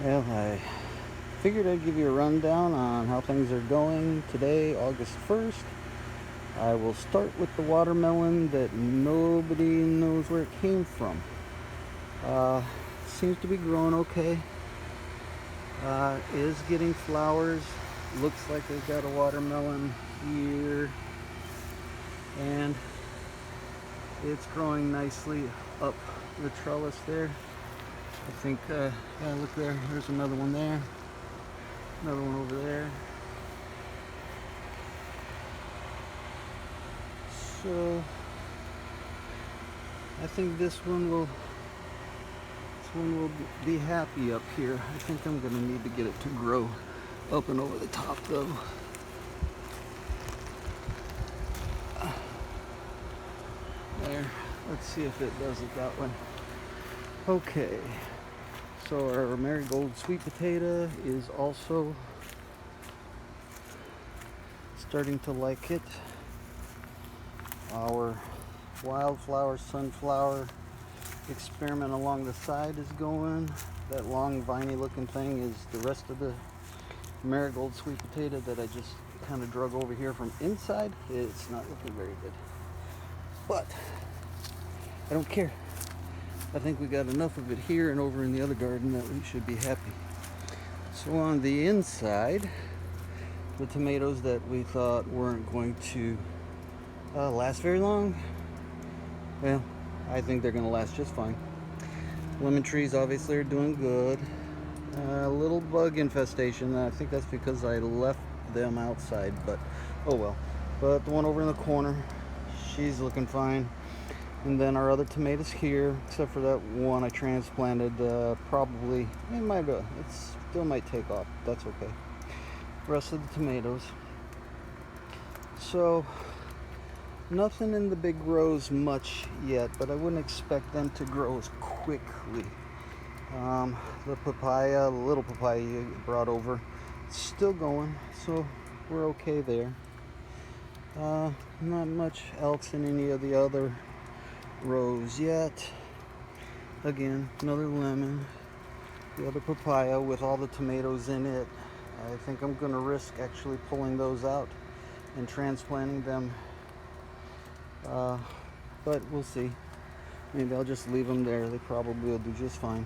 Well, I figured I'd give you a rundown on how things are going today, August 1st. I will start with the watermelon that nobody knows where it came from. Seems to be growing okay. Is getting flowers. Looks like they've got a watermelon here. And it's growing nicely up the trellis there. I think, yeah, look there. There's another one there. Another one over there. So I think this one will be happy up here. I think I'm gonna need to get it to grow up and over the top though. There. Let's see if it does it that way. Okay. So our marigold sweet potato is also starting to like it. Our wildflower, sunflower experiment along the side is going. That long viney looking thing is the rest of the marigold sweet potato that I just kind of drug over here from inside. It's not looking very good, but I don't care. I think we got enough of it here and over in the other garden that we should be happy. So on the inside, the tomatoes that we thought weren't going to last very long, well, I think they're going to last just fine. Lemon trees obviously are doing good. A little bug infestation. I think that's because I left them outside, but oh well. But the one over in the corner, she's looking fine. And then our other tomatoes here, except for that one I transplanted, probably it still might take off. That's okay. The rest of the tomatoes. So nothing in the big rows much yet, but I wouldn't expect them to grow as quickly. The papaya, the little papaya you brought over, it's still going, so we're okay there. Not much else in any of the other rows yet. Again, another lemon, the other papaya with all the tomatoes in it. I think I'm going to risk actually pulling those out and transplanting them, but we'll see. Maybe I'll just leave them there. They probably will do just fine.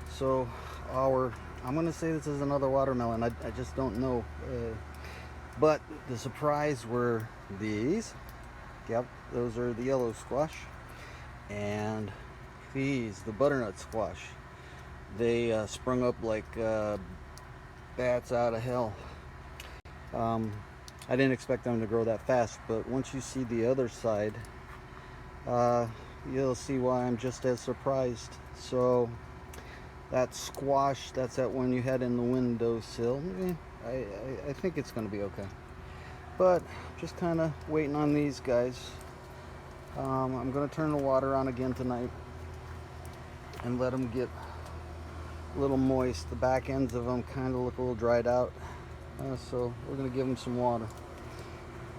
So I'm going to say this is another watermelon. I just don't know, but the surprise were these. Yep, those are the yellow squash. And these, the butternut squash, they sprung up like bats out of hell. I didn't expect them to grow that fast, but once you see the other side, you'll see why I'm just as surprised. So that squash, that's that one you had in the windowsill. I think it's going to be okay. But just kind of waiting on these guys. I'm going to turn the water on again tonight and let them get a little moist. The back ends of them kind of look a little dried out, so we're going to give them some water.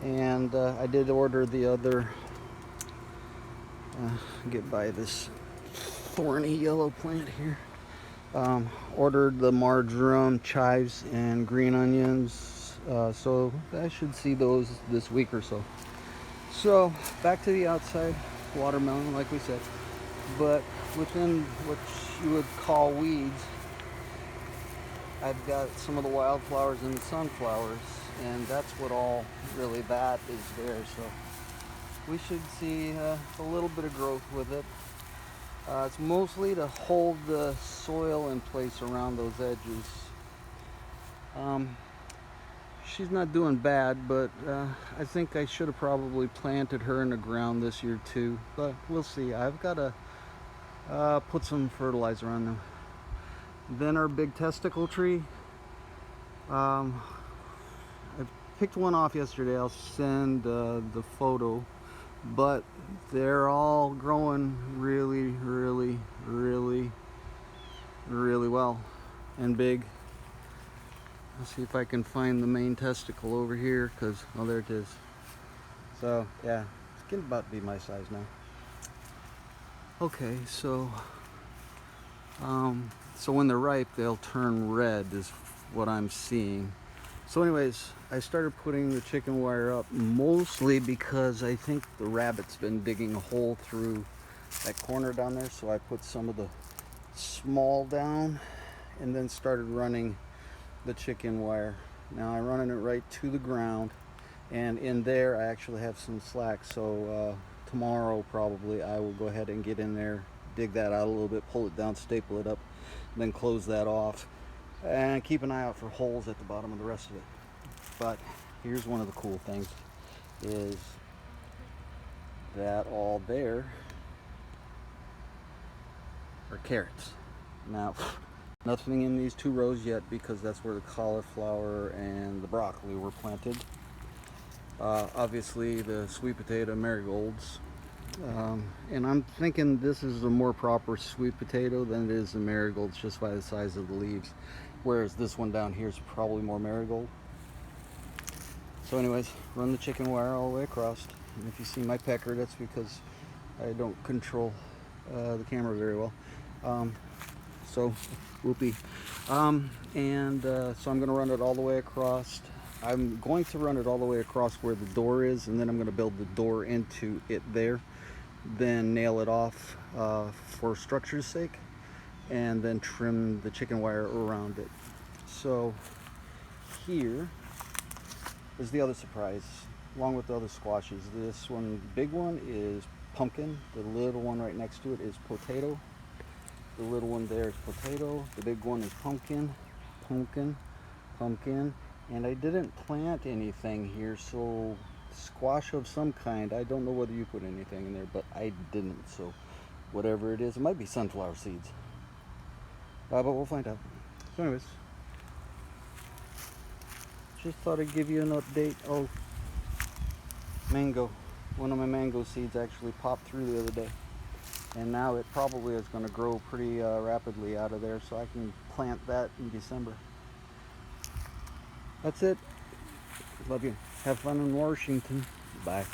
And I did order the other, get by this thorny yellow plant here. Ordered the marjoram, chives, and green onions, so I should see those this week or so. So back to the outside, watermelon, like we said, but within what you would call weeds, I've got some of the wildflowers and the sunflowers, and that's what all really that is there. So we should see a little bit of growth with it. It's mostly to hold the soil in place around those edges. She's not doing bad, but I think I should have probably planted her in the ground this year too, but we'll see. I've got to put some fertilizer on them. Then our big testicle tree, I picked one off yesterday. I'll send the photo, but they're all growing really well and big. Let's see if I can find the main testicle over here, because, oh, there it is. So, yeah, it's getting about to be my size now. Okay, so So when they're ripe, they'll turn red is what I'm seeing. So anyways, I started putting the chicken wire up mostly because I think the rabbit's been digging a hole through that corner down there. So I put some of the small down and then started running the chicken wire. Now I'm running it right to the ground, and in there I actually have some slack. So tomorrow probably I will go ahead and get in there, dig that out a little bit, pull it down, staple it up, and then close that off. And keep an eye out for holes at the bottom of the rest of it. But here's one of the cool things, is that all there are carrots. Now, nothing in these 2 rows yet because that's where the cauliflower and the broccoli were planted. Obviously the sweet potato marigolds. And I'm thinking this is a more proper sweet potato than it is the marigolds, just by the size of the leaves. Whereas this one down here is probably more marigold. So anyways, run the chicken wire all the way across. And if you see my pecker, that's because I don't control the camera very well. So, whoopee. So I'm going to run it all the way across. I'm going to run it all the way across where the door is, and then I'm going to build the door into it there. Then nail it off for structure's sake, and then trim the chicken wire around it. So here is the other surprise, along with the other squashes. This one, the big one, is pumpkin. The little one right next to it is potato. The little one there is potato. The big one is pumpkin, pumpkin, pumpkin. And I didn't plant anything here, so squash of some kind. I don't know whether you put anything in there, but I didn't. So whatever it is, it might be sunflower seeds. But we'll find out. So anyways, just thought I'd give you an update. Oh, mango. One of my mango seeds actually popped through the other day. And now it probably is going to grow pretty rapidly out of there, so I can plant that in December. That's it. Love you. Have fun in Washington. Bye.